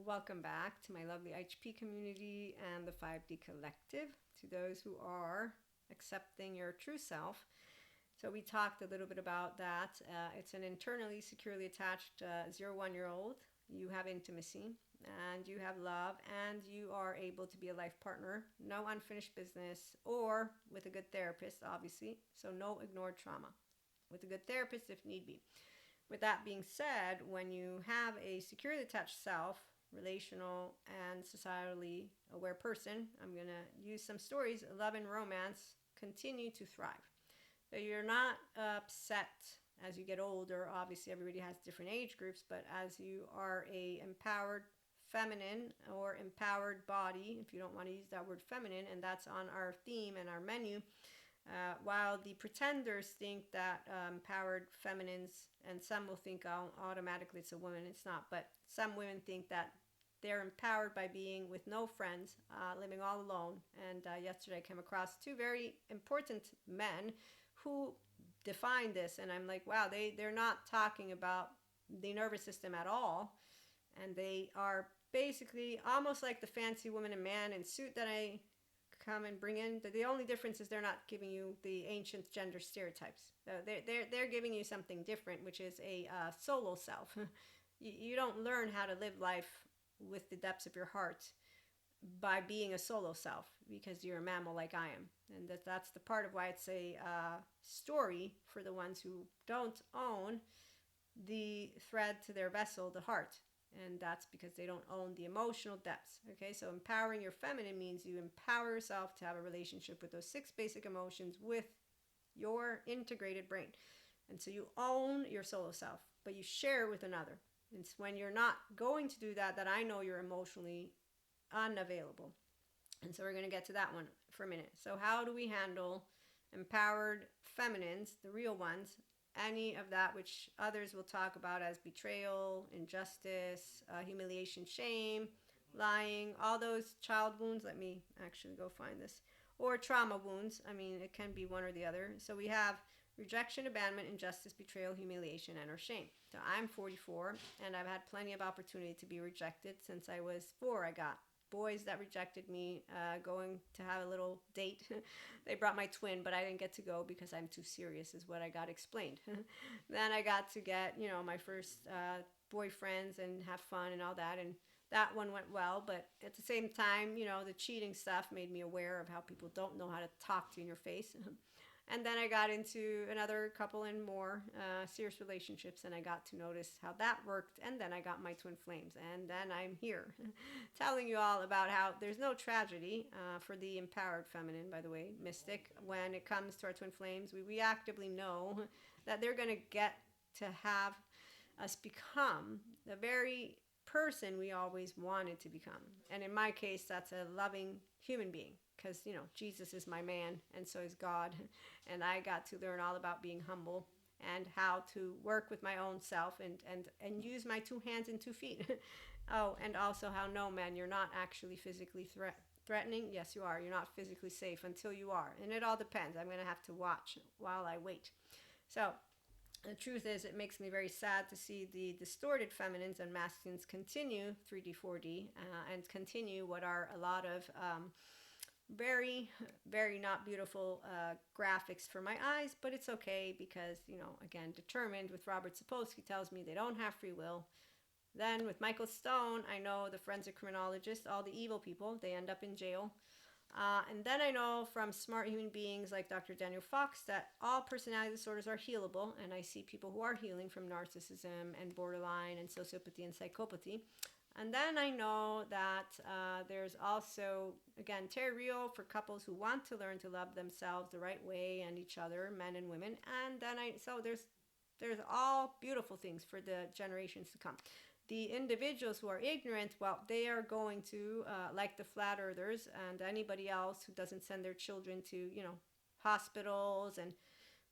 Welcome back to my lovely HP community and the 5D collective. To those who are accepting your true self. So, we talked a little bit about that. It's an internally securely attached 0 1 year old. You have intimacy and you have love, and you are able to be a life partner. No unfinished business, or with a good therapist, obviously. So, no ignored trauma. With a good therapist if need be. With that being said, when you have a securely attached self, relational and societally aware person, I'm going to use some stories. Love and romance continue to thrive. So you're not upset as you get older. Obviously, everybody has different age groups, but as you are a empowered feminine or empowered body, if you don't want to use that word feminine, and that's on our theme and our menu, while the pretenders think that empowered feminines, and some will think, oh, automatically it's a woman, it's not, but some women think that they're empowered by being with no friends, living all alone. And yesterday I came across two very important men who define this, and I'm like, wow, they're not talking about the nervous system at all, and they are basically almost like the fancy woman and man in suit that I come and bring in. The only difference is they're not giving you the ancient gender stereotypes. They're giving you something different, which is a solo self. You don't learn how to live life with the depths of your heart by being a solo self, because you're a mammal like I am. And that's the part of why it's a story for the ones who don't own the thread to their vessel, the heart. And that's because they don't own the emotional depths. Okay, so empowering your feminine means you empower yourself to have a relationship with those 6 basic emotions with your integrated brain. And so you own your solo self, but you share with another. It's when you're not going to do that I know you're emotionally unavailable. And so we're going to get to that one for a minute. So how do we handle empowered feminines, the real ones, any of that which others will talk about as betrayal, injustice, humiliation, shame, lying, all those child wounds? Let me actually go find this. Or trauma wounds. I mean, it can be one or the other. So we have rejection, abandonment, injustice, betrayal, humiliation, and or shame. So I'm 44, and I've had plenty of opportunity to be rejected since I was 4. I got boys that rejected me, going to have a little date. They brought my twin, but I didn't get to go because I'm too serious, is what I got explained. Then I got to get, my first boyfriends and have fun and all that, and that one went well. But at the same time, the cheating stuff made me aware of how people don't know how to talk to you in your face. And then I got into another couple and more serious relationships, and I got to notice how that worked. And then I got my twin flames, and then I'm here telling you all about how there's no tragedy for the empowered feminine, by the way, mystic. When it comes to our twin flames, we actively know that they're going to get to have us become the very person we always wanted to become. And in my case, that's a loving human being, because Jesus is my man, and so is God. And I got to learn all about being humble and how to work with my own self, and use my 2 hands and 2 feet. Oh, and also how, no, man, you're not actually physically threatening. Yes, you are. You're not physically safe until you are. And it all depends. I'm going to have to watch while I wait. So the truth is, it makes me very sad to see the distorted feminines and masculines continue 3D, 4D, and continue what are a lot of very, very not beautiful graphics for my eyes. But it's okay, because, again, determined with Robert Sapolsky tells me they don't have free will. Then with Michael Stone, I know the forensic criminologist, all the evil people, they end up in jail. And then I know from smart human beings like Dr. Daniel Fox that all personality disorders are healable, and I see people who are healing from narcissism and borderline and sociopathy and psychopathy. And then I know that there's also, again, Terry Rio for couples who want to learn to love themselves the right way and each other, men and women. And then so there's all beautiful things for the generations to come. The individuals who are ignorant, well, they are going to, like the flat earthers and anybody else who doesn't send their children to, hospitals, and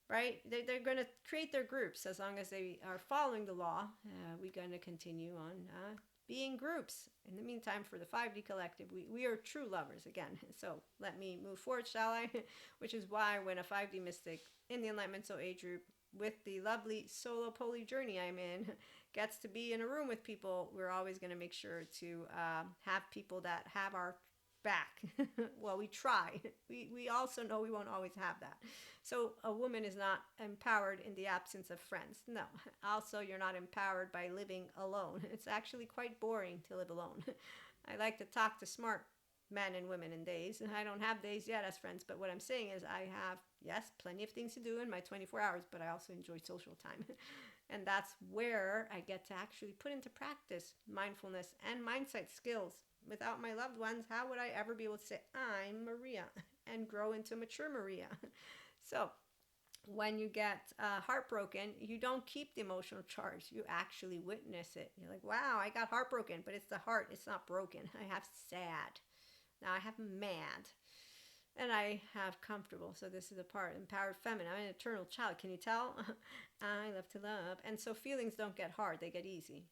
right, they're going to create their groups. As long as they are following the law, we're going to continue on being groups. In the meantime, for the 5D collective, we are true lovers again. So let me move forward, shall I? Which is why when a 5D mystic in the Enlightenment Soul age group with the lovely solo poly journey I'm in, gets to be in a room with people, we're always going to make sure to have people that have our back. Well, we try. We also know we won't always have that. So a woman is not empowered in the absence of friends. No. Also, you're not empowered by living alone. It's actually quite boring to live alone. I like to talk to smart men and women in days, and I don't have days yet as friends, but what I'm saying is I have, yes, plenty of things to do in my 24 hours, but I also enjoy social time. And that's where I get to actually put into practice mindfulness and mindset skills. Without my loved ones, how would I ever be able to say, I'm Maria, and grow into mature Maria? So when you get heartbroken, you don't keep the emotional charge. You actually witness it. You're like, wow, I got heartbroken, but it's the heart. It's not broken. I have sad. Now I have mad. And I have comfortable. So this is the part. Empowered feminine. I'm an eternal child. Can you tell? I love to love. And so feelings don't get hard. They get easy.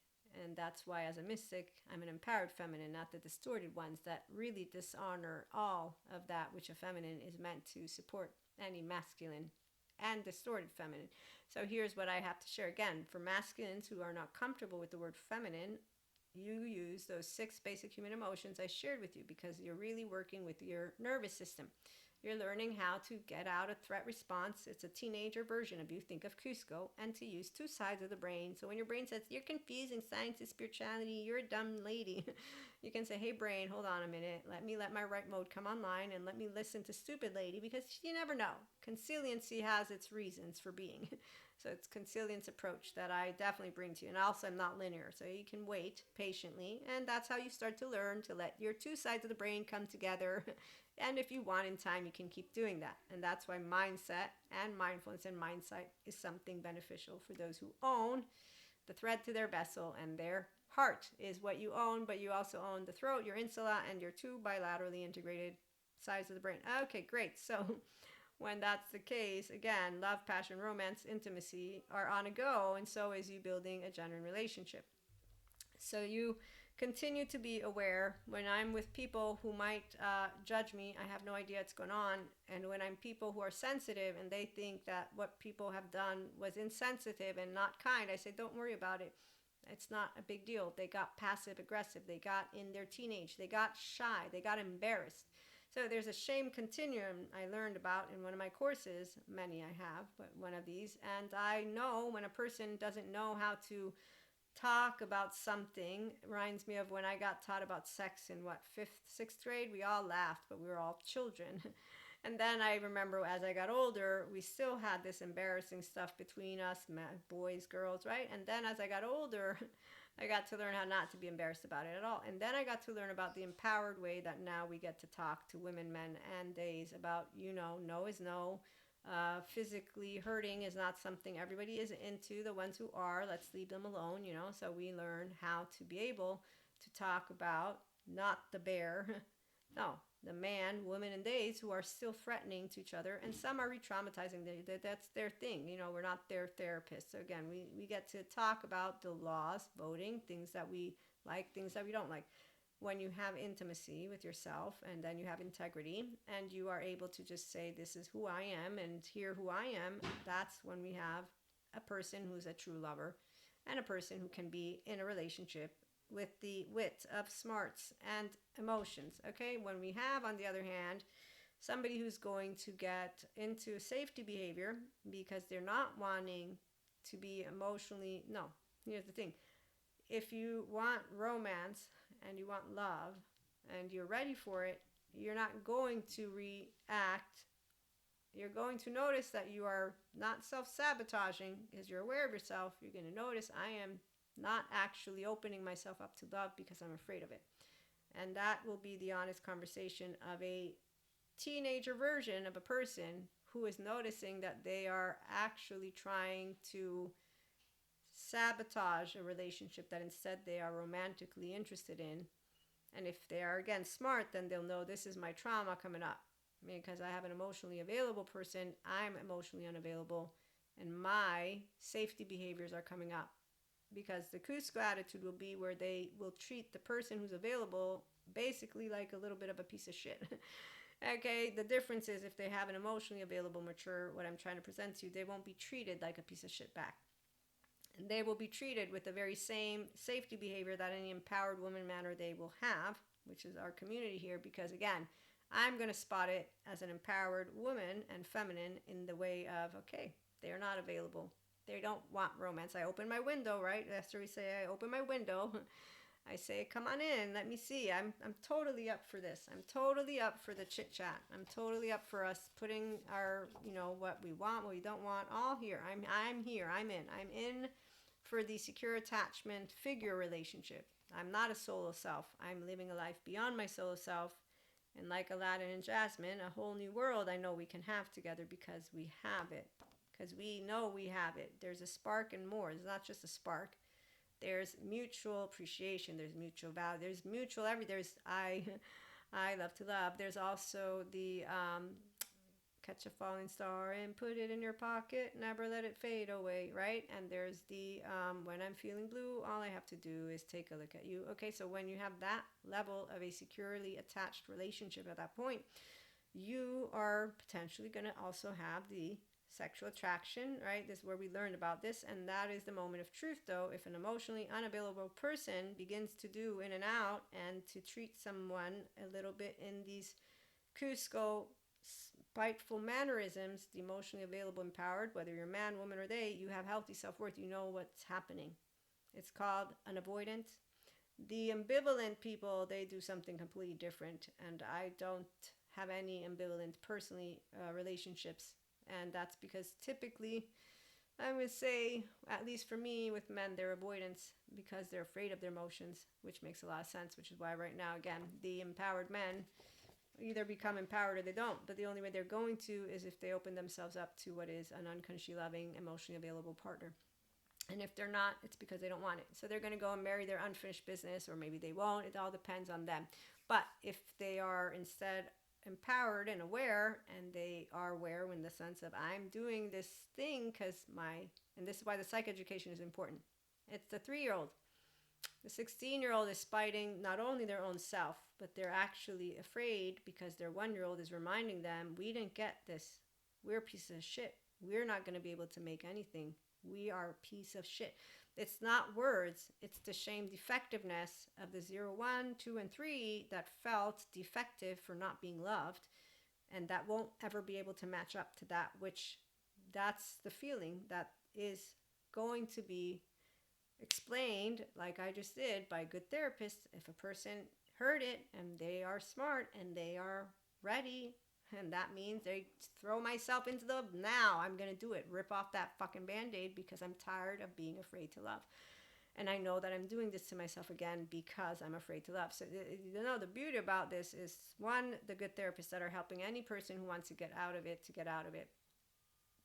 And that's why as a mystic, I'm an empowered feminine, not the distorted ones that really dishonor all of that which a feminine is meant to support, any masculine and distorted feminine. So here's what I have to share again. For masculines who are not comfortable with the word feminine, you use those 6 basic human emotions I shared with you because you're really working with your nervous system. You're learning how to get out a threat response. It's a teenager version of you. Think of Cusco, and to use 2 sides of the brain. So when your brain says, you're confusing science and spirituality, you're a dumb lady, you can say, hey brain, hold on a minute. Let my right mode come online and let me listen to stupid lady, because you never know. Consiliency has its reasons for being. So it's consilience approach that I definitely bring to you. And also I'm not linear, so you can wait patiently. And that's how you start to learn to let your 2 sides of the brain come together. And if you want in time, you can keep doing that. And that's why mindset and mindfulness and mindset is something beneficial for those who own the thread to their vessel, and their heart is what you own, but you also own the throat, your insula, and your 2 bilaterally integrated sides of the brain. Okay, great. So when that's the case, again, love, passion, romance, intimacy are on a go, and so is you building a genuine relationship. So you continue to be aware. When I'm with people who might judge me, I have no idea what's going on. And when I'm people who are sensitive and they think that what people have done was insensitive and not kind, I say, don't worry about it. It's not a big deal. They got passive aggressive. They got in their teenage. They got shy. They got embarrassed. So there's a shame continuum I learned about in one of my courses. Many I have, but one of these. And I know when a person doesn't know how to talk about something. It reminds me of when I got taught about sex in 5th, 6th grade. We all laughed, but we were all children. And then I remember as I got older, we still had this embarrassing stuff between us, boys, girls, right? And then as I got older, I got to learn how not to be embarrassed about it at all. And then I got to learn about the empowered way that now we get to talk to women, men, and days about, no is no. Physically hurting is not something everybody is into. The ones who are, let's leave them alone, So we learn how to be able to talk about not the bear, no, the man, woman, and days who are still threatening to each other, and some are re-traumatizing. That's their thing. We're not their therapists. So again, we get to talk about the laws, voting, things that we like, things that we don't like. When you have intimacy with yourself, and then you have integrity, and you are able to just say, this is who I am, and hear who I am, that's when we have a person who's a true lover, and a person who can be in a relationship with the wit of smarts and emotions. Okay, when we have, on the other hand, somebody who's going to get into safety behavior because they're not wanting to be emotionally, no, here's the thing. If you want romance and you want love and you're ready for it, you're not going to react. You're going to notice that you are not self-sabotaging because you're aware of yourself. You're going to notice I am not actually opening myself up to love because I'm afraid of it. And that will be the honest conversation of a teenager version of a person who is noticing that they are actually trying to sabotage a relationship that instead they are romantically interested in. And if they are, again, smart, then they'll know this is my trauma coming up. Because I have an emotionally available person, I'm emotionally unavailable, and my safety behaviors are coming up. Because the Cusco attitude will be where they will treat the person who's available basically like a little bit of a piece of shit. Okay, the difference is if they have an emotionally available, mature, what I'm trying to present to you, they won't be treated like a piece of shit back. And they will be treated with the very same safety behavior that any empowered woman, man, or they will have, which is our community here. Because again, I'm going to spot it as an empowered woman and feminine in the way of, okay, they are not available. They don't want romance. I open my window, right? After we say I open my window, I say, come on in, let me see. I'm totally up for this. I'm totally up for the chit chat. I'm totally up for us putting our, what we want, what we don't want, all here. I'm here. I'm in for the secure attachment figure relationship. I'm not a solo self. I'm living a life beyond my solo self. And like Aladdin and Jasmine, a whole new world I know we can have together because we have it. Because we know we have it. There's a spark and more. It's not just a spark. There's mutual appreciation. There's mutual value. There's mutual there's I love to love. There's also the catch a falling star and put it in your pocket, never let it fade away, right? And there's the when I'm feeling blue, all I have to do is take a look at you. Okay, so when you have that level of a securely attached relationship at that point, you are potentially going to also have the sexual attraction, right? This is where we learned about this, and that is the moment of truth. Though if an emotionally unavailable person begins to do in and out and to treat someone a little bit in these Cusco spiteful mannerisms, the emotionally available, empowered, whether you're man, woman, or they, you have healthy self-worth. You know what's happening. It's called an avoidant. The ambivalent people, they do something completely different, and I don't have any ambivalent personally relationships, and that's because typically I would say, at least for me with men, they're avoidance because they're afraid of their emotions, which makes a lot of sense, which is why right now, again, the empowered men either become empowered or they don't, but the only way they're going to is if they open themselves up to what is an unconsciously loving, emotionally available partner. And if they're not, it's because they don't want it. So they're going to go and marry their unfinished business, or maybe they won't. It all depends on them. But if they are instead empowered and aware, and they are aware in the sense of I'm doing this thing because and this is why the psych education is important. It's the 3-year-old. The 16-year-old is spiting not only their own self, but they're actually afraid because their 1-year-old is reminding them, we didn't get this. We're a piece of shit. We're not going to be able to make anything. We are a piece of shit. It's not words. It's the shame defectiveness of the 0, 1, 2, and 3 that felt defective for not being loved. And that won't ever be able to match up to that, which that's the feeling that is going to be explained, like I just did, by a good therapist. If a person heard it and they are smart and they are ready, and that means they throw myself into the now, I'm going to do it. Rip off that fucking band-aid because I'm tired of being afraid to love. And I know that I'm doing this to myself again because I'm afraid to love. So, the beauty about this is, one, the good therapists that are helping any person who wants to get out of it to get out of it.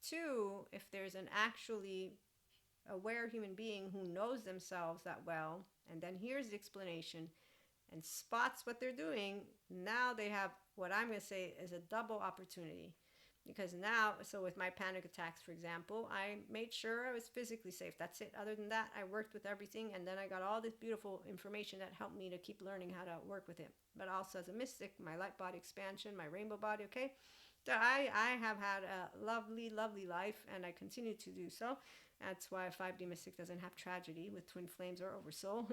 2, if there's an actually aware human being who knows themselves that well and then hears the explanation and spots what they're doing, now they have what I'm going to say is a double opportunity. Because now, so with my panic attacks, for example, I made sure I was physically safe. That's it. Other than that, I worked with everything, and then I got all this beautiful information that helped me to keep learning how to work with it. But also as a mystic, my light body expansion, my rainbow body, okay? So I have had a lovely, lovely life, and I continue to do so. That's why a 5D mystic doesn't have tragedy with twin flames or oversoul.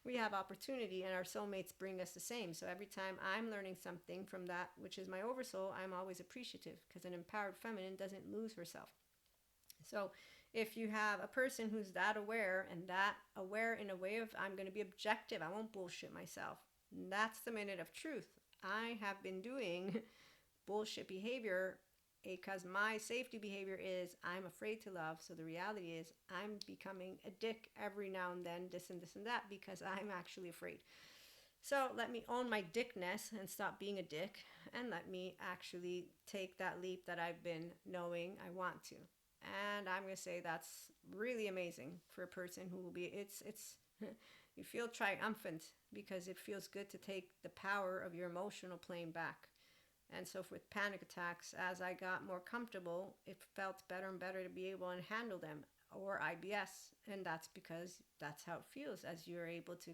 We have opportunity, and our soulmates bring us the same. So every time I'm learning something from that, which is my oversoul, I'm always appreciative, because an empowered feminine doesn't lose herself. So if you have a person who's that aware, and that aware in a way of, I'm going to be objective, I won't bullshit myself. That's the minute of truth. I have been doing bullshit behavior because my safety behavior is I'm afraid to love. So the reality is I'm becoming a dick every now and then, this and this and that, because I'm actually afraid. So let me own my dickness and stop being a dick, and let me actually take that leap that I've been knowing I want to. And I'm going to say that's really amazing for a person who will be, it's you feel triumphant because it feels good to take the power of your emotional plane back. And so with panic attacks, as I got more comfortable, it felt better and better to be able to handle them, or IBS. And that's because that's how it feels as you're able to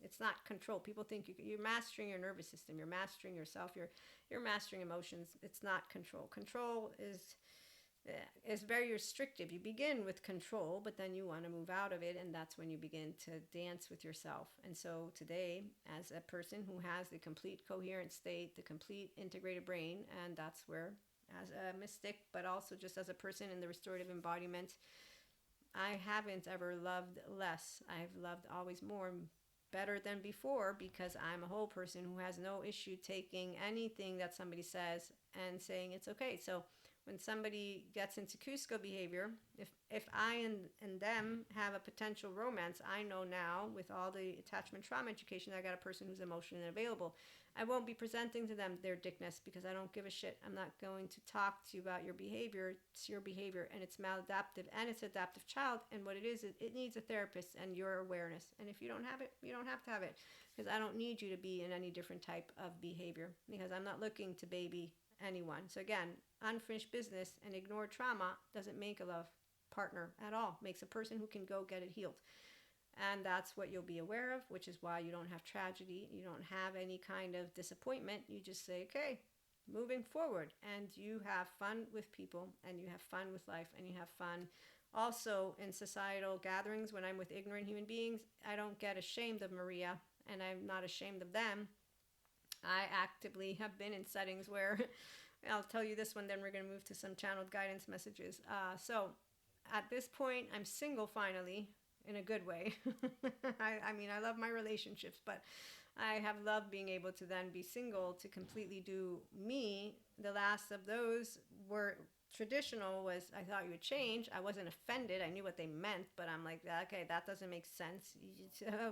It's not control. People think you're mastering your nervous system. You're mastering yourself. You're mastering emotions. It's not control. Control is very restrictive. You begin with control, but then you want to move out of it, and that's when you begin to dance with yourself. And so today, as a person who has the complete coherent state, the complete integrated brain, and that's where, as a mystic, but also just as a person in the restorative embodiment, I haven't ever loved less. I've loved always more, better than before, because I'm a whole person who has no issue taking anything that somebody says and saying it's okay. So when somebody gets into Cusco behavior, if I and them have a potential romance, I know now with all the attachment trauma education, I got a person who's emotionally available. I won't be presenting to them their dickness because I don't give a shit. I'm not going to talk to you about your behavior. It's your behavior, and it's maladaptive, and it's adaptive child. And what it is, it needs a therapist and your awareness. And if you don't have it, you don't have to have it, because I don't need you to be in any different type of behavior, because I'm not looking to baby anyone. So again, unfinished business and ignored trauma doesn't make a love partner at all. Makes a person who can go get it healed. And that's what you'll be aware of, which is why you don't have tragedy. You don't have any kind of disappointment. You just say, okay, moving forward. And you have fun with people, and you have fun with life, and you have fun also in societal gatherings. When I'm with ignorant human beings, I don't get ashamed of Maria, and I'm not ashamed of them. I actively have been in settings where I'll tell you this one, then we're going to move to some channeled guidance messages. So at this point, I'm single finally, in a good way. I mean, I love my relationships, but I have loved being able to then be single to completely do me. The last of those were traditional, was I thought you would change. I wasn't offended. I knew what they meant, but I'm like, okay, that doesn't make sense.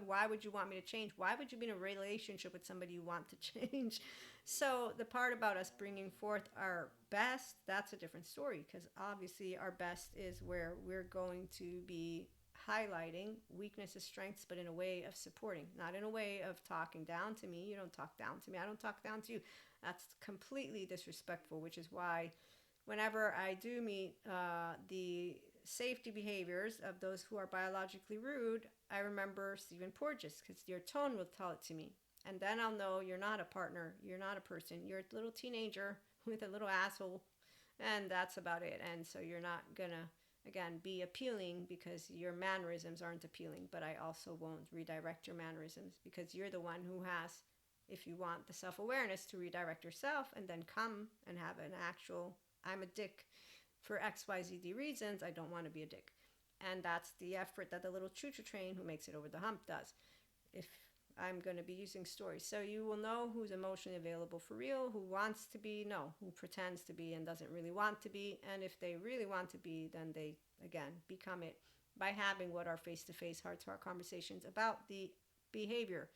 Why would you want me to change? Why would you be in a relationship with somebody you want to change? So the part about us bringing forth our best, that's a different story, because obviously our best is where we're going to be highlighting weaknesses, strengths, but in a way of supporting, not in a way of talking down to me. You don't talk down to me. I don't talk down to you. That's completely disrespectful, which is why whenever I do meet the safety behaviors of those who are biologically rude, I remember Stephen Porges, because your tone will tell it to me. And then I'll know you're not a partner. You're not a person. You're a little teenager with a little asshole. And that's about it. And so you're not going to, again, be appealing because your mannerisms aren't appealing. But I also won't redirect your mannerisms, because you're the one who has, if you want the self-awareness, to redirect yourself and then come and have an actual, I'm a dick for XYZ reasons. I don't want to be a dick. And that's the effort that the little choo-choo train who makes it over the hump does. If I'm going to be using stories. So you will know who's emotionally available for real, who wants to be, no, who pretends to be and doesn't really want to be. And if they really want to be, then they, again, become it by having what are face-to-face, heart-to-heart conversations about the behavior.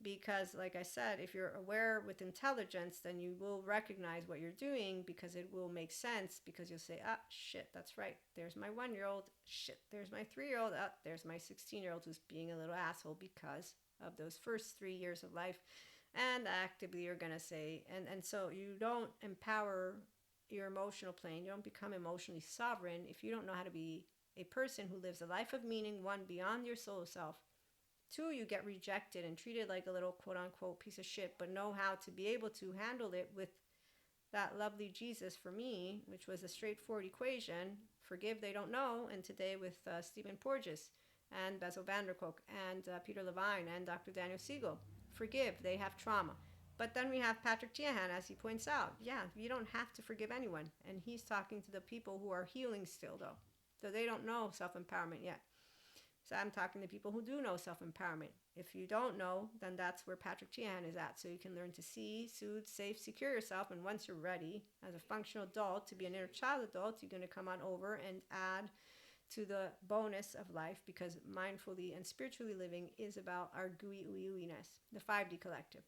Because, like I said, if you're aware with intelligence, then you will recognize what you're doing, because it will make sense, because you'll say, ah, shit, that's right. There's my 1-year-old. Shit, there's my 3-year-old. Ah, there's my 16-year-old who's being a little asshole because of those first 3 years of life. And actively you're going to say, and so you don't empower your emotional plane. You don't become emotionally sovereign if you don't know how to be a person who lives a life of meaning, one, beyond your soul self. 2, you get rejected and treated like a little quote-unquote piece of shit, but know how to be able to handle it with that lovely Jesus for me, which was a straightforward equation. Forgive, they don't know. And today with Stephen Porges and Bessel van der Kolk and Peter Levine and Dr. Daniel Siegel. Forgive, they have trauma. But then we have Patrick Tiahan, as he points out. Yeah, you don't have to forgive anyone. And he's talking to the people who are healing still, though. So they don't know self-empowerment yet. So I'm talking to people who do know self-empowerment. If you don't know, then that's where Patrick Tiahan is at. So you can learn to see, soothe, safe, secure yourself. And once you're ready as a functional adult to be an inner child adult, you're going to come on over and add to the bonus of life, because mindfully and spiritually living is about our gooey ooey-ooiness, the 5D collective.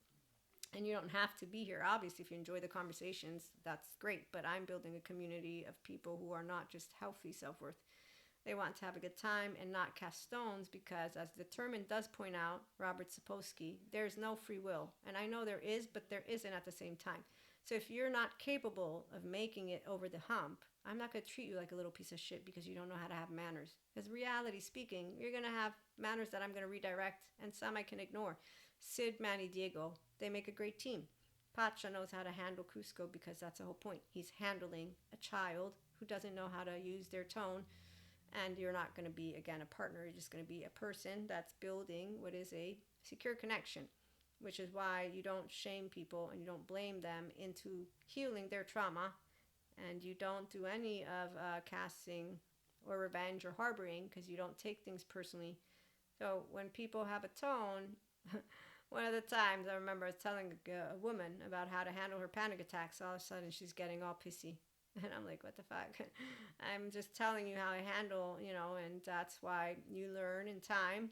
And you don't have to be here. Obviously, if you enjoy the conversations, that's great. But I'm building a community of people who are not just healthy self-worth. They want to have a good time and not cast stones, because, as the term does point out, Robert Sapolsky, there's no free will. And I know there is, but there isn't at the same time. So if you're not capable of making it over the hump, I'm not going to treat you like a little piece of shit because you don't know how to have manners. Because reality speaking, you're going to have manners that I'm going to redirect, and some I can ignore. Sid, Manny, Diego, they make a great team. Pacha knows how to handle Cusco because that's the whole point. He's handling a child who doesn't know how to use their tone, and you're not going to be, again, a partner. You're just going to be a person that's building what is a secure connection, which is why you don't shame people and you don't blame them into healing their trauma, and you don't do any of casting or revenge or harboring because you don't take things personally. So when people have a tone, one of the times I remember I was telling a woman about how to handle her panic attacks. All of a sudden she's getting all pissy. And I'm like, what the fuck? I'm just telling you how I handle, and that's why you learn in time,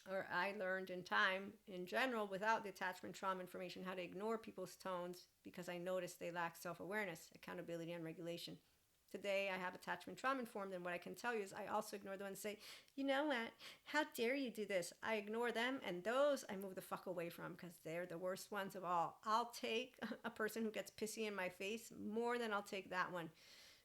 or I learned in time in general, without the attachment trauma information, how to ignore people's tones because I noticed they lack self awareness, accountability, and regulation. Today I have attachment trauma informed, and what I can tell you is I also ignore the ones that say, you know what, how dare you do this? I ignore them, and those I move the fuck away from because they're the worst ones of all. I'll take a person who gets pissy in my face more than I'll take that one.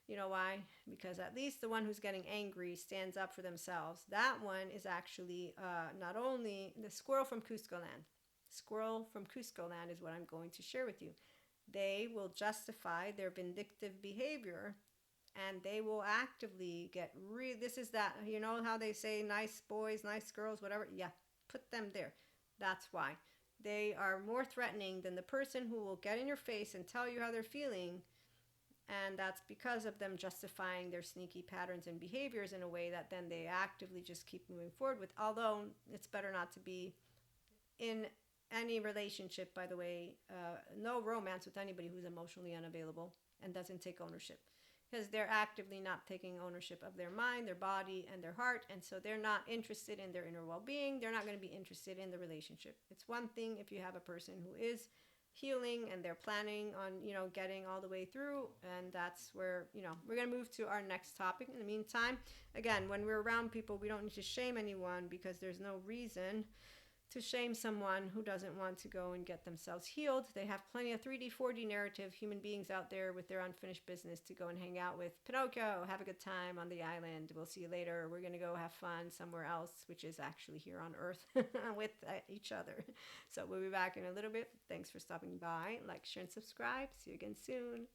You know why? Because at least the one who's getting angry stands up for themselves. That one is actually not only the squirrel from Cusco land. Squirrel from Cusco land is what I'm going to share with you. They will justify their vindictive behavior, and they will actively get this is that, how they say nice boys, nice girls, whatever. Yeah, put them there. That's why. They are more threatening than the person who will get in your face and tell you how they're feeling, and that's because of them justifying their sneaky patterns and behaviors in a way that then they actively just keep moving forward with. Although it's better not to be in any relationship, by the way, no romance with anybody who's emotionally unavailable and doesn't take ownership, because they're actively not taking ownership of their mind, their body, and their heart, and so they're not interested in their inner well-being. They're not going to be interested in the relationship. It's one thing if you have a person who is healing and they're planning on, getting all the way through, and that's where, we're going to move to our next topic. In the meantime, again, when we're around people, we don't need to shame anyone, because there's no reason to shame someone who doesn't want to go and get themselves healed. They have plenty of 3D, 4D narrative human beings out there with their unfinished business to go and hang out with. Pinocchio, have a good time on the island. We'll see you later. We're going to go have fun somewhere else, which is actually here on Earth with each other. So we'll be back in a little bit. Thanks for stopping by. Like, share, and subscribe. See you again soon.